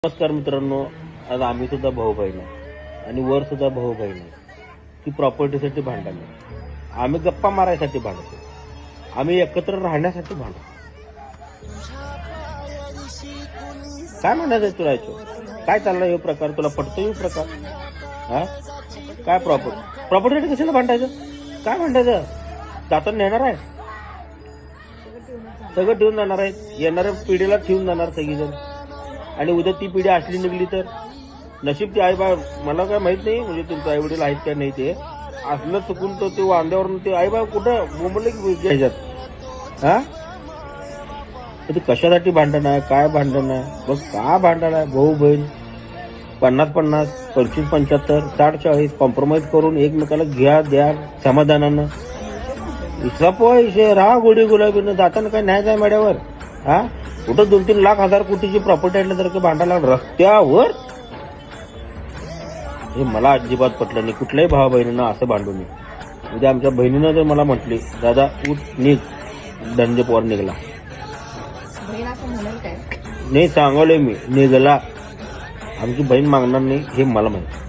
नमस्कार मित्रांनो, आज आम्ही सुद्धा भाऊ बहीण आहे आणि वर सुद्धा भाऊ बहीण आहे. ती प्रॉपर्टीसाठी भांडण आहे. आम्ही गप्पा मारायसाठी भांडतो, आम्ही एकत्र राहण्यासाठी भांडतो. काय म्हणायचं तुला याच्यावर? काय चाललाय हे प्रकार? तुला पटतो हे प्रकार? हा काय प्रॉपर्टीसाठी कशाला भांडायचं? काय भांडायचं? जाताना नेणार आहे, सगळं ठेवून जाणार आहे, येणाऱ्या पिढीला ठेवून जाणार सगळीजण. आणि उद्या ती पिढी असली निघली तर नशीब ती आई बा मला काय माहित नाही, म्हणजे तुमचं आई वडील आहेत का नाही, ते असलं चुकून तर ते वांद्यावरून ते आई बा कुठं मुंबईला की ह्याच्यात. हा ते कशासाठी भांडण आहे? काय भांडण आहे? बघ का भांडण आहे? भाऊ बहीण 50-50, 25-75, 60-40 कॉम्प्रोमाइज करून एकमेकाला घ्या द्या समाधानानं. इथला पैसे राहा गोडी गुलाबीनं, जाताना काय न्याय जाय माड्यावर. हा कुठं 2-3 लाख 1000 कोटीची प्रॉपर्टी आणल्यासारखं भांडायला रस्त्यावर. हे मला अजिबात पटलं नाही. कुठल्याही भावा बहिणींना असं भांडू नये. म्हणजे आमच्या बहिणीनं जर मला म्हटली दादा उठ निघ, धनंजय पवार निघला, नाही सांगवलंय मी, निघला. आमची बहीण मागणार नाही हे मला माहिती.